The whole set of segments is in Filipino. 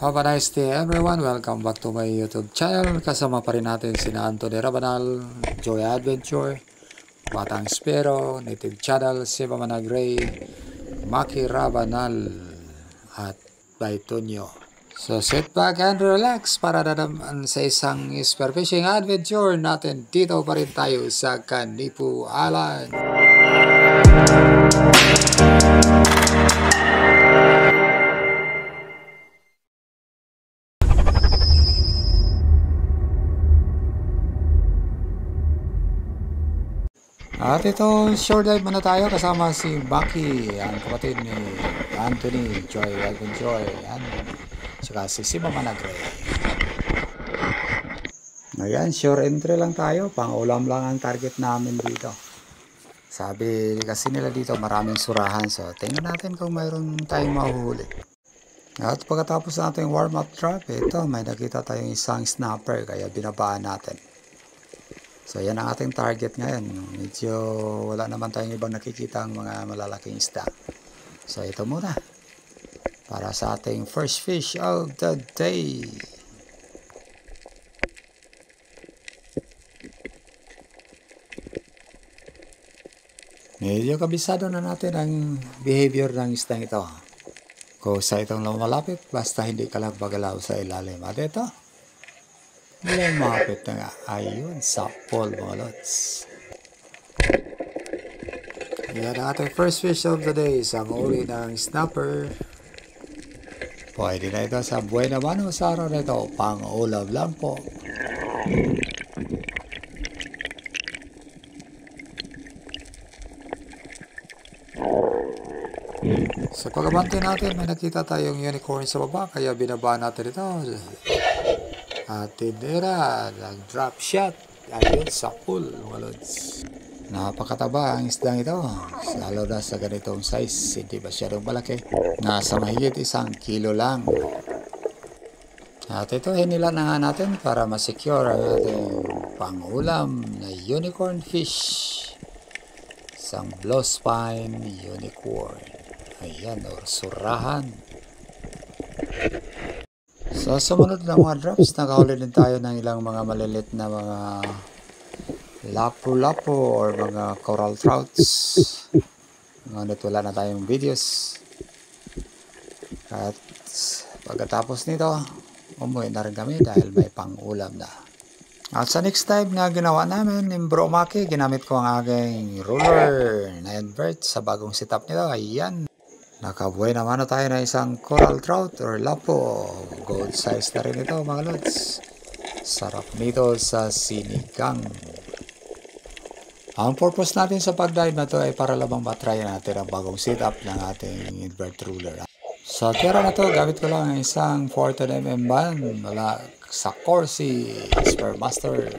Have a nice day everyone. Welcome back to my YouTube channel. Kasama pa rin natin sina Anthony Rabanal, Joy Adventure, Batang Spero, Native Channel, Siva Managray, Maki Rabanal, at Baitonyo. So sit back and relax para naman sa isang spearfishing adventure natin. Dito pa rin tayo sa Kanipu Island. At ito, short dive muna tayo kasama si Bucky, ang kapatid ni Anthony, Joy Adventure, yan. Saka si Siva Managre. Ayan, sure entry lang tayo, pang ulam lang ang target namin dito. Sabi kasi nila dito maraming surahan, so tingnan natin kung mayroon tayong mahuhuli. At pagkatapos natin warm up trap, ito may nakita tayong isang snapper kaya binabaan natin. So yan ang ating target ngayon. Medyo wala naman tayong ibang nakikita ang mga malalaking isda. So ito muna. Para sa ating first fish of the day. Medyo kabisado na natin ang behavior ng isdang ito. Kung sa itong lumalapit, basta hindi ka lang bagalaw sa ilalim. At ito. Lumapit na nga. Ayun, sapol mga lods. Yan ang ating first fish of the day. Isang uli ng snapper. Pwede na ito sa buhay naman o sa araw na ito. Pang ulam lang po. Sa pagabante natin, may nakita tayong unicorn sa baba. Kaya binaba natin ito. At tinira, nag-drop shot. Ayun, sa pool, mga lods. Napakataba ang isdang ito. Lalo na sa ganitong size, hindi masyadong malaki. Nasa mahigit 1 kilo lang. At ito, hinila na nga natin para masecure ang ating pangulam na unicorn fish. Isang blow spine unicorn. Ayan, or surahan. Sa sumunod na mga drops, nakahuli din tayo ng ilang mga malilit na mga lapu-lapu or mga coral trouts. Ngunit wala na tayong videos. At pagkatapos nito, umuwi na rin kami dahil may pang-ulam na. At sa next time na ginawa namin, yung Bro Maki, ginamit ko ang aking ruler na invert sa bagong setup nito. Ayan. Nakabuhay naman na tayo na isang coral trout or lapo. Gold size na rin ito mga lods. Sarap nito sa sinigang. Ang purpose natin sa pag-dive na to ay para lamang matry natin ang bagong setup ng ating invert ruler. Sa tira na to, gamit ko lang ang isang 14mm band mula sa Corsi Spearmaster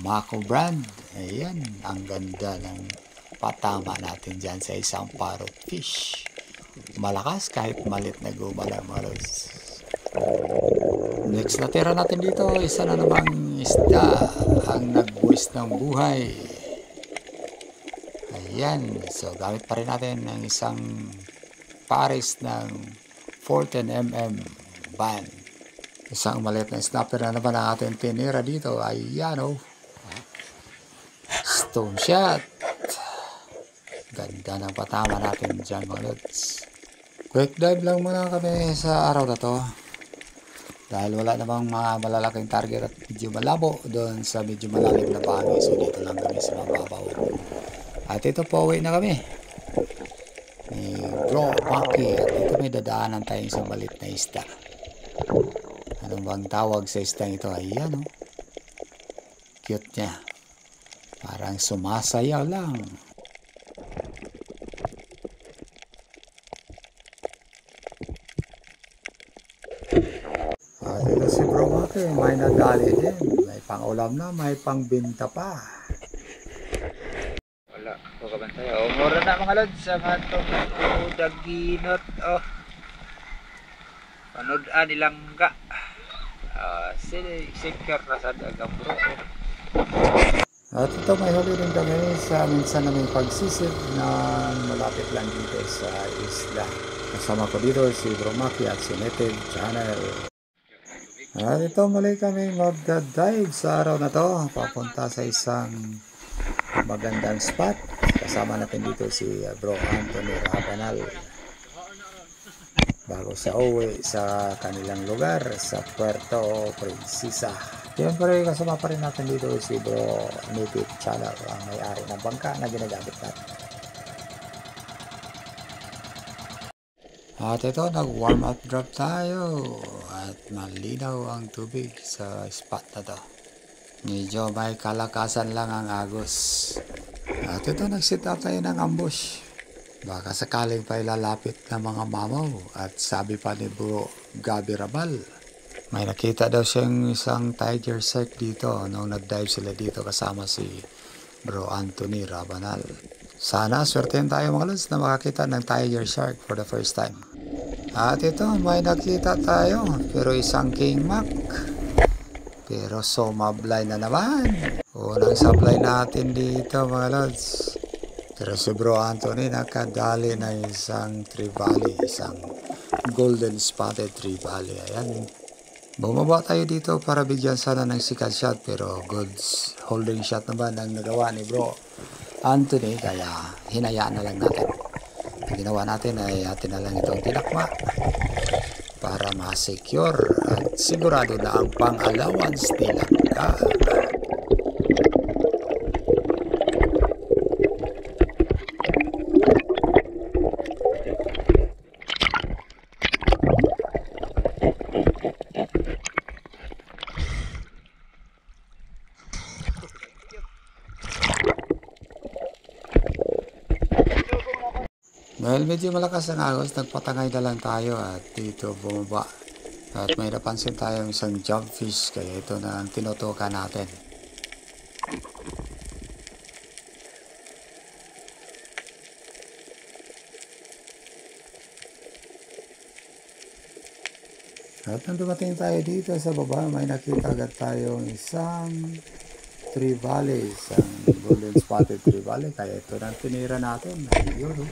Mako brand. Ayan, ang ganda ng patama natin dyan sa isang parrot fish. Malakas kahit malit na gumala mga lods. Next na tira natin dito, isa na namang isda ang nag-buwis ng buhay. Ayan, so gamit pa rin natin ng isang pares ng 14mm band. Isang maliit na snapper na naman ang ating tinira dito. Ayan o. Stone shot. Ganda ng patama natin dyan mga lods. Quick dive lang muna kami sa araw na to. Dahil wala namang mga malalaking target at medyo malabo doon sa medyo malalim na bahagi. So dito lang kami sa mababaw. At ito po, uwi na kami. Ni Bro Bucky. At ito may dadaanan tayong isang malit na isda. Anong bang tawag sa isdang ito? Ayan o. Cute niya. Parang sumasayaw lang. At ito si Bro Bucky, may nadali din. May pang-ulam na, may pang-binta pa. Wala, pagkabantay. O, mura na mga lods. Ang atong daginot. Oh. Panood-an nilang ka. Secure na sa dagang bro. At ito may huli rin kami sa minsan na may pagsisid na malapit lang dito sa isla. Kasama ko dito si Bro Maki at si Native Channel. At ito muli kami magda-dive sa araw na to. Papunta sa isang magandang spot. Kasama natin dito si Bro Anthony Rabanal. Bago siya uwi sa kanilang lugar sa Puerto Princesa. Siyempre kasama pa rin natin dito si Bro Native Channel, ang may-ari ng bangka na ginagamit natin. At ito, nag-warm up drop tayo at malinaw ang tubig sa spot na to. Medyo may kalakasan lang ang agos. At ito, nag-set up tayo ng ambush. Baka sakaling pa ilalapit ng mga mamaw. At sabi pa ni Bro Gabi Rabal, may nakita daw siyang isang tiger shark dito nung nag-dive sila dito kasama si Bro Anthony Rabanal. Sana swertein tayo mga lods na makakita ng tiger shark for the first time. At ito, may nakita tayo, pero isang king mac. Pero sumablay na naman. Unang sablay natin dito mga lods. Pero si Bro Anthony nakadali na isang trevally, isang golden spotted trevally. Ayan. Bumaba tayo dito para bigyan sana ng sikat shot, pero good holding shot naman ang nagawa ni Bro Anthony, kaya hinayaan na lang natin. Ang ginawa natin ay atin na lang itong tinakma para ma-secure at sigurado na ang pang-allowance tinangka. Dahil medyo malakas ang agos, nagpatangay na lang tayo at dito bumaba. At may napansin tayong isang jumpfish, kaya ito na ang tinutukan natin. At nung dumating tayo dito sa baba, may nakita agad tayong isang trevally, isang golden spotted trevally, kaya ito na tinira natin. Ayun,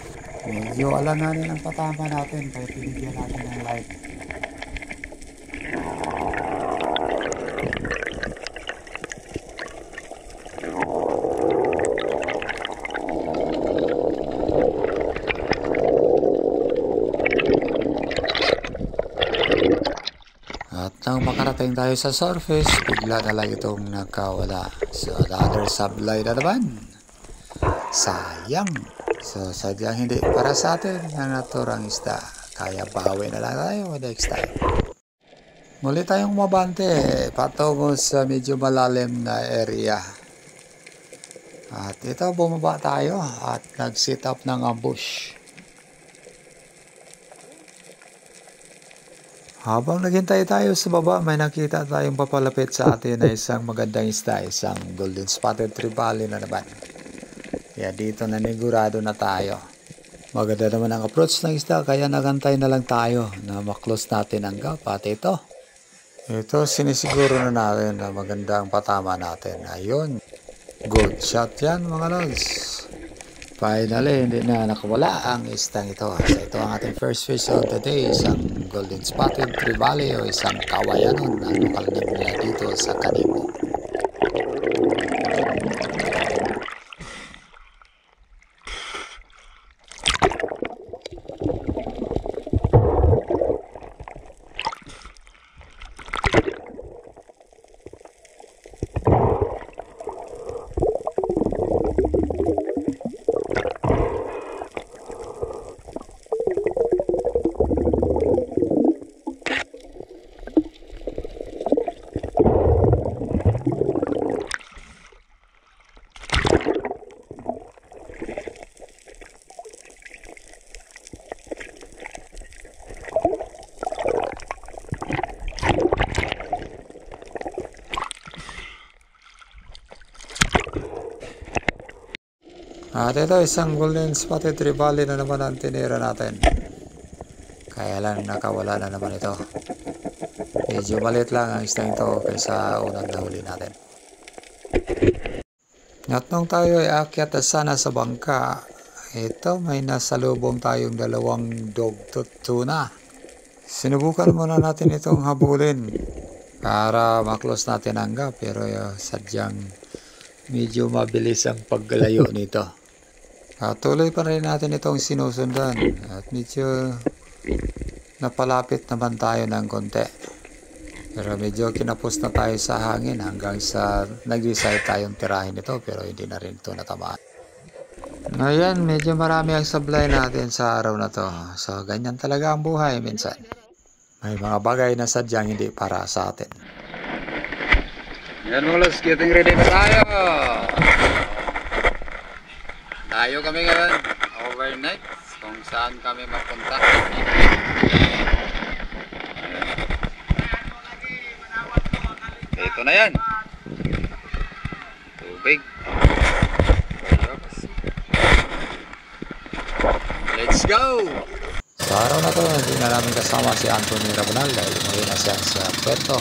medyo alanganin ang patama natin, kaya pinigyan natin ng light. At nang makarating tayo sa surface, bigla na lang itong nakawala. So, another sablay na naman. Sayang. So, sadyang hindi para sa atin ang naturang isda. Kaya bawi na lang tayo next time. Muli tayong mabante patungo sa medyo malalim na area. At ito, bumaba tayo at nag-set up ng ambush. Habang naghintay tayo sa baba, may nakita tayong papalapit sa atin na isang magandang isda, isang golden spotted trevally na naman. Kaya dito nanigurado na tayo. Maganda naman ang approach ng isda, kaya nagantay na lang tayo na maklose natin ang gap. At ito sinisiguro na natin na maganda ang patama natin. Ayun, good shot yan mga lods. Finally, hindi na nakawala ang istang ito. So ito ang ating first fish of the day, isang golden spotted trevally o isang kawayanon na lokal nila dito sa Kanibo. At ito, isang golden spotted trevally na naman ang tinira natin. Kaya lang nakawala na naman ito. Medyo maliit lang ang isang ito kaysa unang nahuli natin. At nung tayo ay aakyat sana sa bangka, ito may nasalubong tayong dalawang dogtooth tuna. Sinubukan muna natin itong habulin para maklose natin ang gap, pero sadyang medyo mabilis ang paggalayo nito. Tuloy pa rin natin itong sinusundan at medyo napalapit naman tayo ng konti. Pero medyo kinapos na tayo sa hangin hanggang sa nag-decide tayong tirahin ito, pero hindi na rin ito natamaan. Ngayon, medyo marami ang sablay natin sa araw na to. So, ganyan talaga ang buhay minsan. May mga bagay na sadyang hindi para sa atin. Yan mga lods, getting ready na tayo. Tayo kami ngayon overnight kung saan kami mapunta. Ito na yan. Tubig. Let's go! Sa araw na to, hindi na namin kasama si Anthony Rabonal dahil umuwi na siya sa Puerto.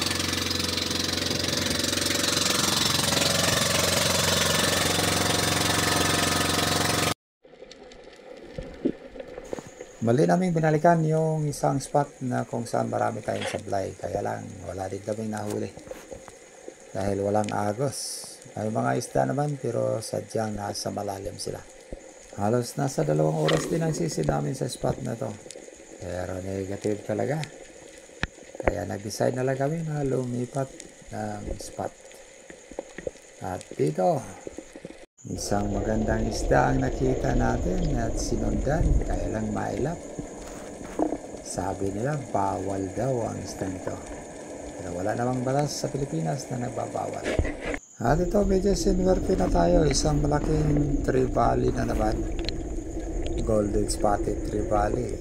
Mali namin binalikan yung isang spot na kung saan marami tayong sablay. Kaya lang wala din kaming nahuli. Dahil walang agos. May mga isda naman pero sadyang nasa malalim sila. Halos nasa 2 oras din ang sisid namin sa spot na to. Pero negative talaga. Kaya nag-decide na lang kami na lumipat ng spot. At dito, isang magandang isda ang nakita natin at sinundan, kaya lang mailap. Sabi nila bawal daw ang isda nito. Pero wala namang batas sa Pilipinas na nagbabawal. At ito medyo sinwerte na tayo. Isang malaking trevally na naman. Golden spotted trevally.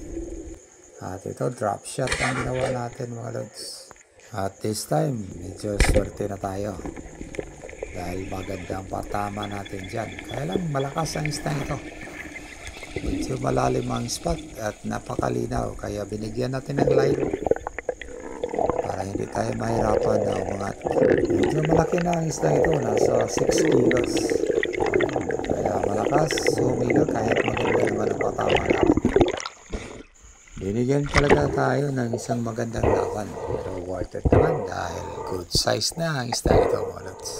At ito drop shot ang ginawa natin mga lods. At this time medyo swerte na tayo. Dahil magandang patama natin dyan. Kaya lang malakas ang isda ito. Medyo malalim ang spot at napakalinaw. Kaya binigyan natin ng light. Para hindi tayo mahirapan na umangat. Medyo malaki na ang isda ito. Nasa 6 kilos. Kaya malakas. Sumilo kahit maganda naman ang patama natin. Binigyan talaga tayo ng isang magandang laban. Pero worth it naman dahil good size na ang isda ito mga lods.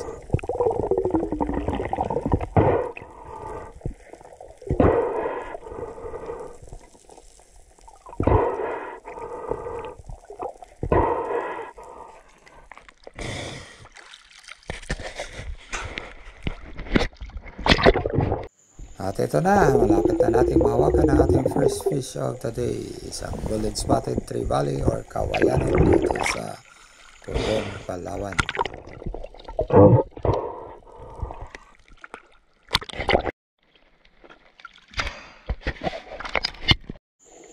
At ito na, malapit na natin mahawakan ang ating first fish of the day. Isang golden spotted trevally or kawayanan dito sa Purong, Palawan.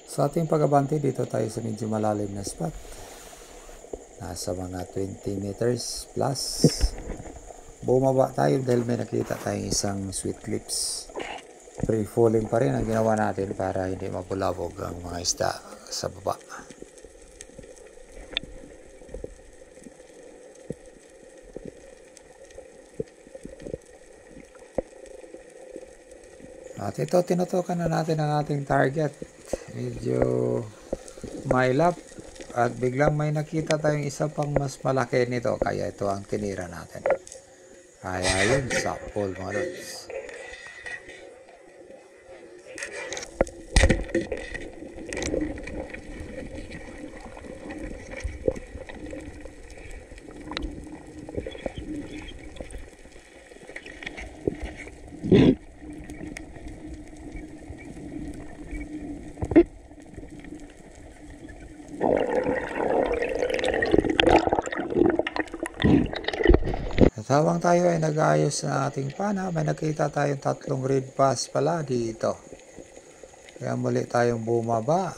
Sa ating pag-abante dito tayo sa medyo malalim na spot. Nasa mga 20 meters plus. Bumaba tayo dahil may nakita tayong isang sweet lips. Free falling pa rin ang ginawa natin para hindi mapulabog ang mga isda sa baba. At ito, tinutukan na natin ang ating target. Medyo mailap at biglang may nakita tayong isa pang mas malaki nito. Kaya ito ang tinira natin. Kaya yun, sapol mga lods. At habang tayo ay nag-aayos sa ating pana, may nakita tayong 3 red bass pala dito. Kaya muli tayong bumaba.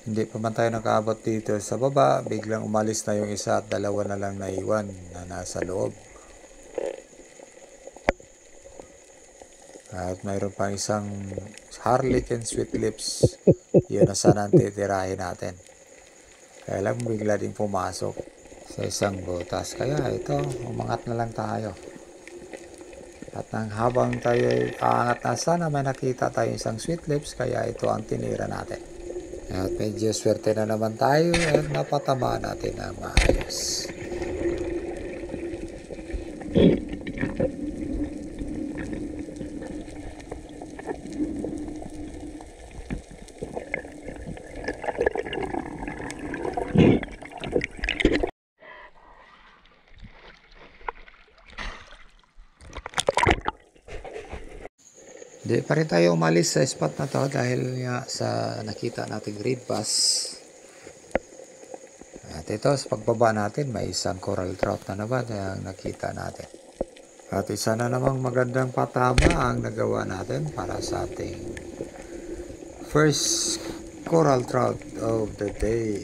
Hindi pa man tayo nakaabot dito sa baba, biglang umalis na yung isa at 2 na lang naiwan na nasa loob. At mayroon pang isang harlequin sweet lips. Yun na sana titirahin natin. Kaya lang bigla din pumasok sa isang butas. Kaya ito, umangat na lang tayo. At nang habang tayo ay aangat na sana may nakita tayo isang sweet lips kaya ito ang tinira natin. At medyo swerte na naman tayo at napatama natin ang maayos. Hindi pa rin tayo umalis sa spot na to dahil nga sa nakita nating reed bass. At ito sa pagbaba natin may isang coral trout na naman ang nakita natin. At isa na namang magandang patama ang nagawa natin para sa ating first coral trout of the day.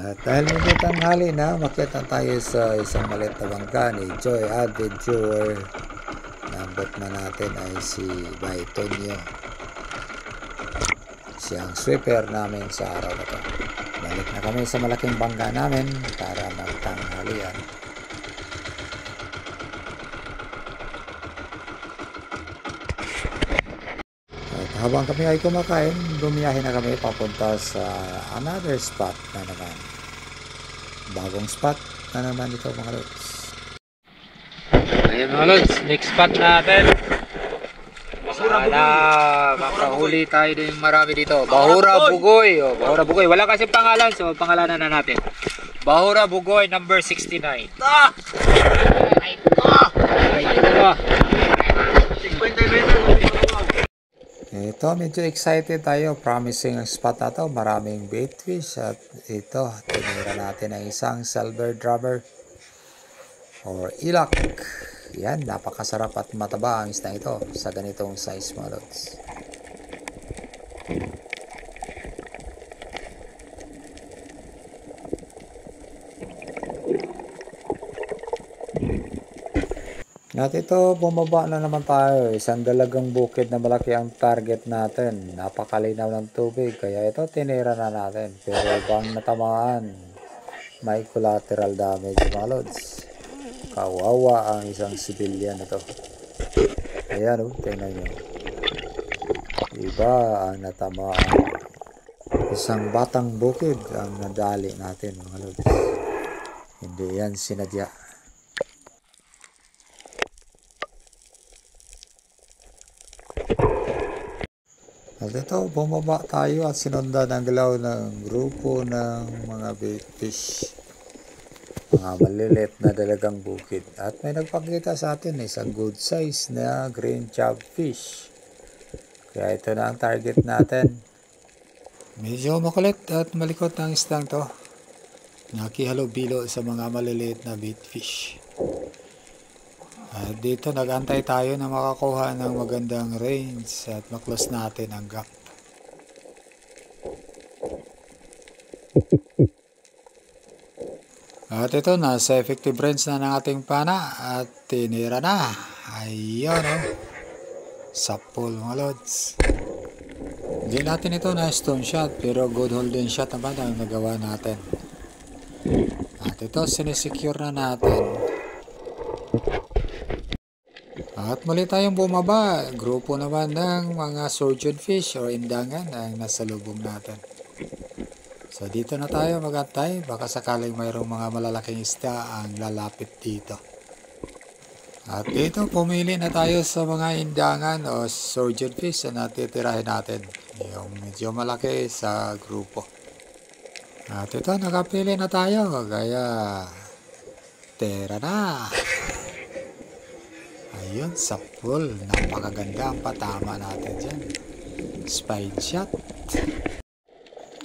At dahil medyo tanghali na, makitan tayo sa isang maliit na bangka ni Joy Adventure. Nambot na natin ay si Baitonio. Siyang sweeper namin sa araw na to. Balik na kami sa malaking bangka namin para magtanghalian. At habang kami ay kumakain, bumiyahe na kami papunta sa another spot na naman. Bagong spot na naman ito mga lods. Ayan mga lods, next spot natin. Sana makahuli tayo din marami dito. Bahura Bugoy. Oh, Bahura Bugoy. Wala kasi pangalan, so pangalanan na natin. Bahura Bugoy number 69. Ito, medyo excited tayo. Promising ang spot na to. Maraming baitfish. At ito, tinira natin ang isang silver drummer or ilak. Yan, napakasarap at mataba ang isda ito sa ganitong size mga lods. At ito, bumaba na naman tayo. Isang dalagang bukid na malaki ang target natin. Napakalinaw ng tubig. Kaya ito, tinira na natin. Pero bang natamaan, may collateral damage mga lods. Kawawa ang isang civilian ito. Ayan o, tingnan nyo. Iba ang natamaan. Isang batang bukid ang nadali natin mga lods. Hindi yan sinadya. At ito, bumaba tayo at sinundan ang galaw ng grupo ng mga baitfish. Mga maliliit na dalagang bukid. At may nagpakita sa atin isang good size na green chub fish. Kaya ito na ang target natin. Medyo makulit at malikot ang isdang to. Nakihalo-bilo sa mga maliliit na baitfish. At dito nag-antay tayo na makakuha ng magandang range at maklos natin ang gap. At ito, nasa effective range na ng ating pana at tinira na. Ayun o. Sapol mga lods. Hindi natin ito na stone shot pero good holding shot naman ang nagawa natin. At ito, sinisecure na natin. At muli tayong bumaba. Grupo naman ng mga surgeon fish o indangan ang nasa lubong natin. So dito na tayo magantay. Baka sakaling mayroong mga malalaking isda ang lalapit dito. At dito pumili na tayo sa mga indangan o surgeon fish na natitirahin natin. Yung medyo malaki sa grupo. At ito nakapili na tayo. Kaya tira na. Ayun, sa pool. Napakaganda ang patama natin dyan. Spine shot.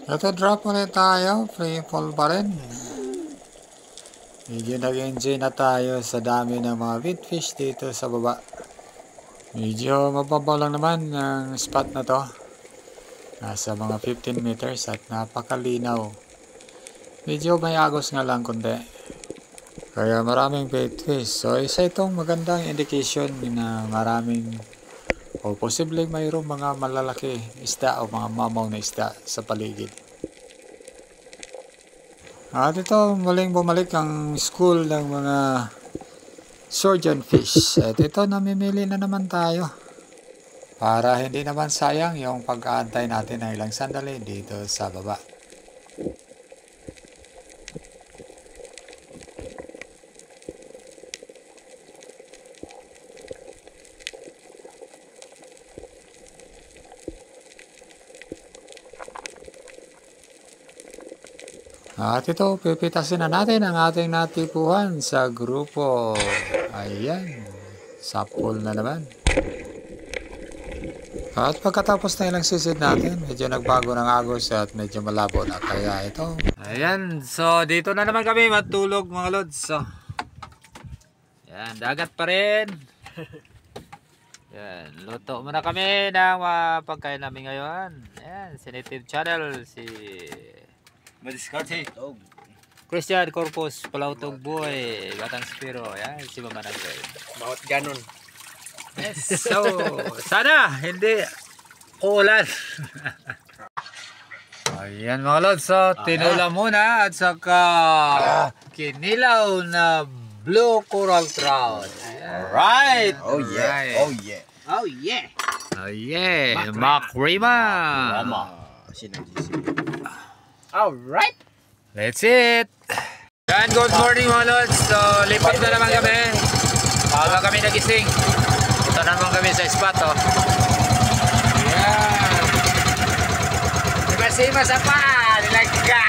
Ito, drop ulit tayo. Free fall pa rin. Medyo nag-enjoy na tayo sa dami ng mga baitfish dito sa baba. Medyo mababaw lang naman ang spot na to. Nasa mga 15 meters at napakalinaw. Medyo may agos nga lang kundi. Kaya maraming baitfish. So isa itong magandang indication na maraming O posibleng mayroong mga malalaki isda o mga mamaw na isda sa paligid. At ito, muling bumalik ang school ng mga surgeon fish. At ito, namimili na naman tayo. Para hindi naman sayang yung pag-aantay natin ng ilang sandali dito sa baba. At ito, pipitasin na natin ang ating natipuhan sa grupo. Ayan, sapul na naman. At pagkatapos na ilang sisid natin, medyo nagbago ng agos at medyo malabo na. Kaya ito. Ayan, so dito na naman kami matulog mga lods. So, ayan, dagat pa rin. Ayan, luto muna kami ng pagkain namin ngayon. Ayan, si Native Channel, si Madiskarte. Christian Corpus, Palautog Boy, Batang Spiro, ayan, si Mama Nagay. Bawat ganon. Yes, so, sana hindi uulan. Ayan mga lods, so tinula muna at saka kinilaw na blue coral trout. Alright. Oh Alright. yeah. Oh yeah. Oh yeah! Oh yeah, Makrima. Alright! Let's it. And good morning mga lods. So, lipat na naman kami. Bago kami nagising. Ito naman kami sa spot, oh. Ayan. Masima sa pa! Nilagka!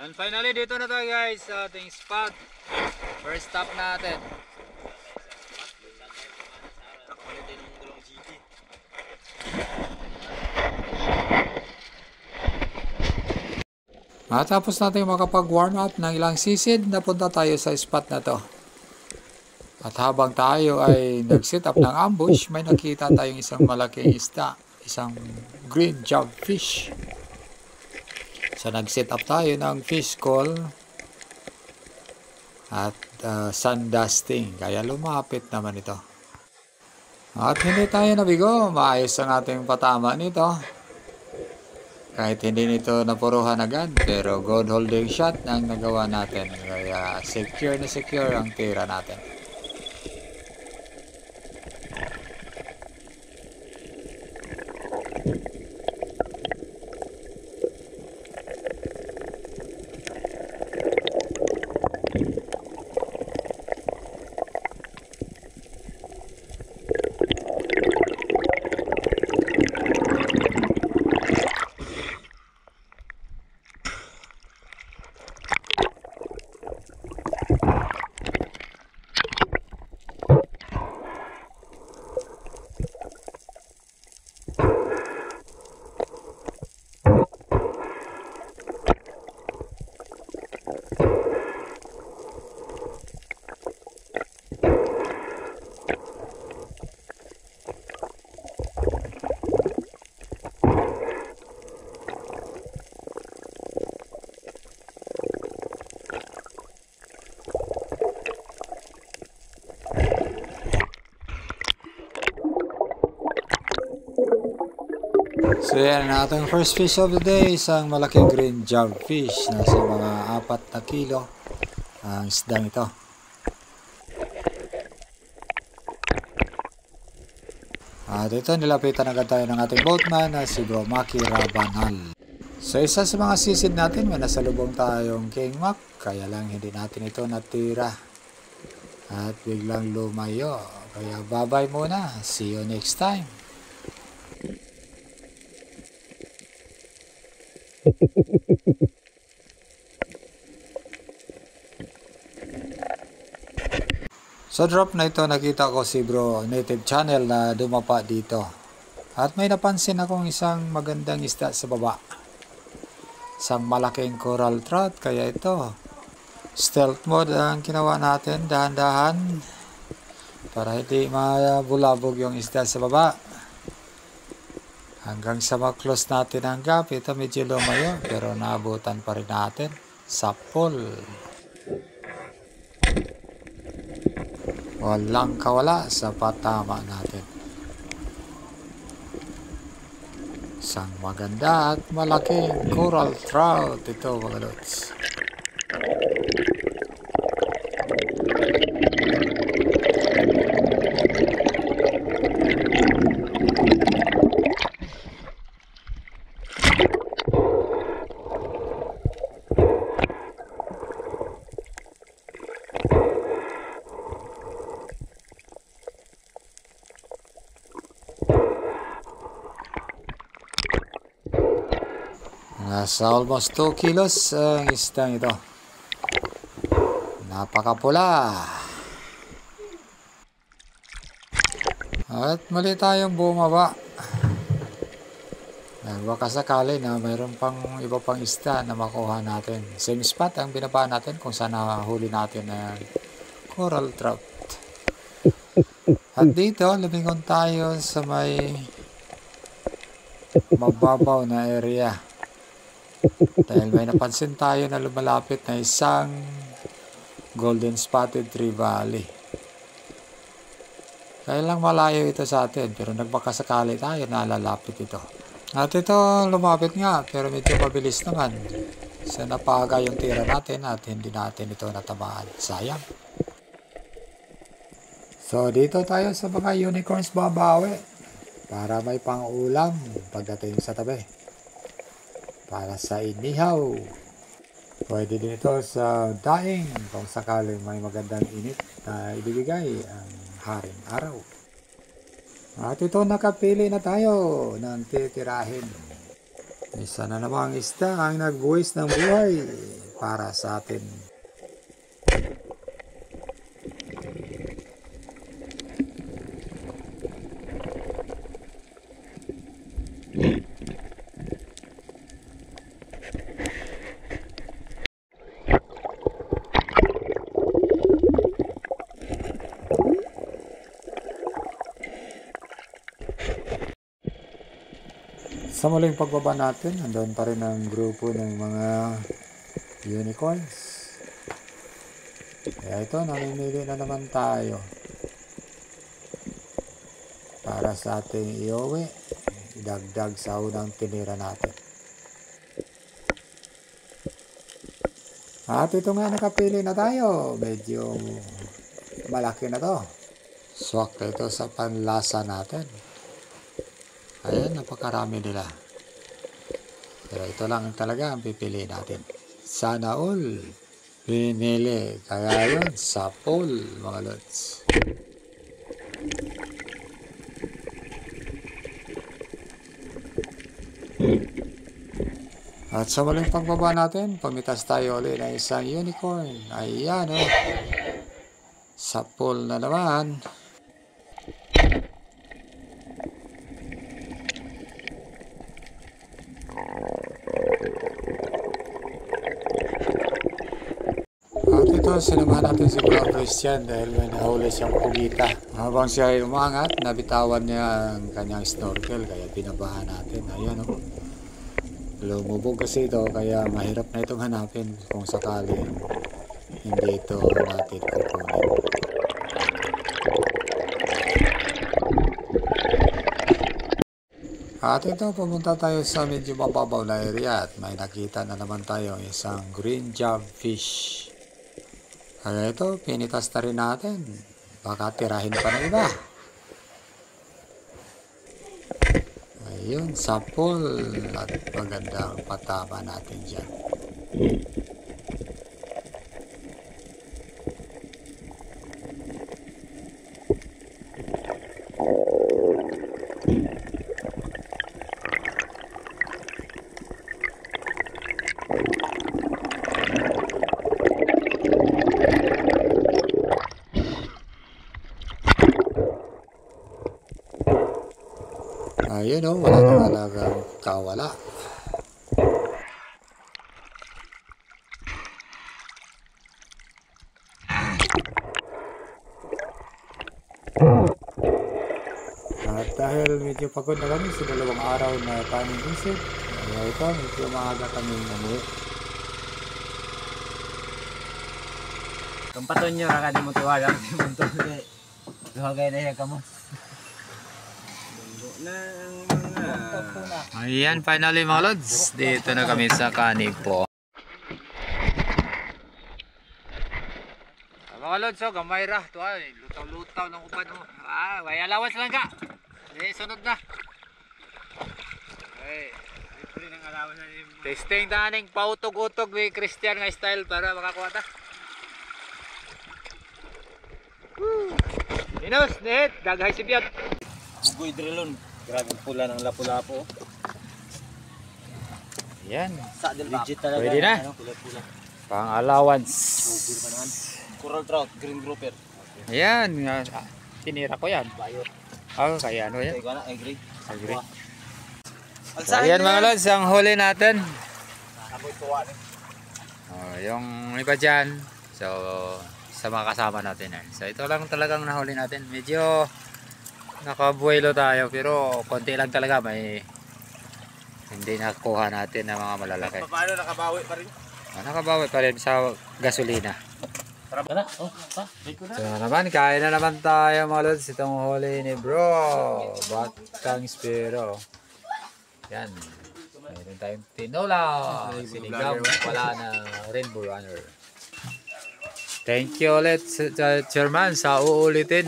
And finally, dito na tayo guys sa ating spot. First stop natin. Matapos natin makapag-warm up ng ilang sisid, napunta tayo sa spot na to. At habang tayo ay nag-set up ng ambush, may nakita tayong isang malaking isda, isang green jobfish. So nag-set up tayo ng fish call at sun dusting, kaya lumapit naman ito. At hindi tayo nabigo, maayos ang ating patama nito. Kahit hindi nito napuruhan agad, pero good holding shot ang nagawa natin. Kaya secure na secure ang tira natin. So yan, ang ating first fish of the day, isang malaking green jobfish. Nasa mga 4 na kilo ang isdang ito. At ito, nilapitan agad tayo ng ating boatman na si Bro Maki Rabanal. So isa sa mga sisid natin, may nasalubong tayong King Mac, kaya lang hindi natin ito natira. At biglang lumayo. Kaya bye-bye muna. See you next time. Sa drop na ito, nakita ko si Bro Native Channel na dumapa dito. At may napansin akong isang magandang isda sa baba. Isang malaking coral trout, kaya ito. Stealth mode ang ginawa natin, dahan-dahan. Para hindi mabulabog yung isda sa baba. Hanggang sa ma-close natin ang gap, ito medyo lumayo, pero naabutan pa rin natin. sapol. Walang kawala sa patama natin. Isang maganda at malaking coral trout ito mga lods. Nasa almost 2 kilos ang isdang ito. Napakapula. At muli tayong bumaba. Baka sakali na mayroon pang iba pang isda na makuha natin. Same spot ang binaba natin kung saan nahuli natin na coral trout. At dito, lumingon tayo sa may mababaw na area. Dahil may napansin tayo na lumalapit na isang golden spotted trevally. Kaya lang malayo ito sa atin, pero nagbakasakali tayo na lalapit ito. At ito lumapit nga, pero medyo mabilis naman. Sa napaga yung tira natin at hindi natin ito natamaan. Sayang. So dito tayo sa mga unicorns babawi para may pang-ulam pagdating sa tabi. Para sa inihaw. Pwede din ito sa daing kung sakaling may magandang init na ibibigay ang haring araw. At ito nakapili na tayo ng titirahin. Isa na namang isda ang nagbuwis ng buhay para sa atin. Sa muling pagbaba natin, andun pa rin ang grupo ng mga unicorns. Kaya ito, namimili na naman tayo para sa ating iuwi, idagdag sa unang tinira natin. At ito nga, nakapili na tayo. Medyo malaki na to. Swak ito sa panlasa natin. Ayan, napakarami nila. Pero ito lang talaga ang pipili natin. Sana all pinili. Kaya yun, sapol mga lods. At sa muling pagbaba natin, pamitas tayo ulit ng isang unicorn. Ayan o. Sapol na naman. At ito, sinamahan natin si Bro Christian dahil may nahuli siyang pugita. Habang siya ay umangat, nabitawan niya ang kanyang snorkel kaya pinabahan natin. Ayan o. Lumubog kasi ito kaya mahirap na itong hanapin kung sakali hindi ito natin kukunin. At ito, pumunta tayo sa medyo mababaw na area at may nakita na naman tayo isang green jobfish. Kaya ito, pinitas na rin natin. Baka tirahin pa ng iba. Ayun, sapol at magandang patama natin dyan. Ayun o, wala na talagang kawala. At dahil medyo pagod na kami sa 2 araw na kaming visit, kaya ito medyo maaga kaming umuwi. Kampaton nyo, raka di mo tuwagan. Di mo tuwagan. Tuwagay na siya kamo. Ayan, finally mga lods. Dito na kami sa Kanipo. Mga lods, oh, gamay ra. Ito ay, lutaw-lutaw ng upan. Oh. May alawas lang ka. Sunod na. Okay. Testing taning pautog-utog ni Christian nga style para makakuha ta. Inos, net, daghay si Biot. Bugoy drilon. Grabe pula ng lapu-lapu. Yan. Legit talaga. Pwede na. Pula-pula. Pang allowance. Coral trout, green grouper. Ayan, tinira ko yan. Kaya ano yan? Ikaw na, agree. Agree. So, ayan mga lods, ang huli natin. Ako'y tuwa rin. Yung iba dyan. So, sa mga kasama natin yan. So, ito lang talagang nahuli natin. Medyo nakabuelo tayo, pero konti lang talaga. May hindi nakuha natin ng mga malalaki. Paano nakabawi pa rin? Nakabawi pa rin sa gasolina. Tara na. Oh, pa. So naman, kain na naman tayo mga lods. Itong huli ni bro. Batang Spiro. Yan. Mayroon tayong tinola. Sinigang pala ng Rainbow Runner. Thank you ulit Chairman sa uulitin.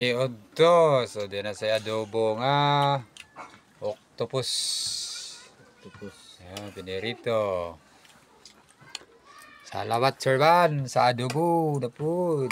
Iodto. So di na sa adobo nga octopus. Ayan, pinirito. Salamat Chairman sa adobo na food.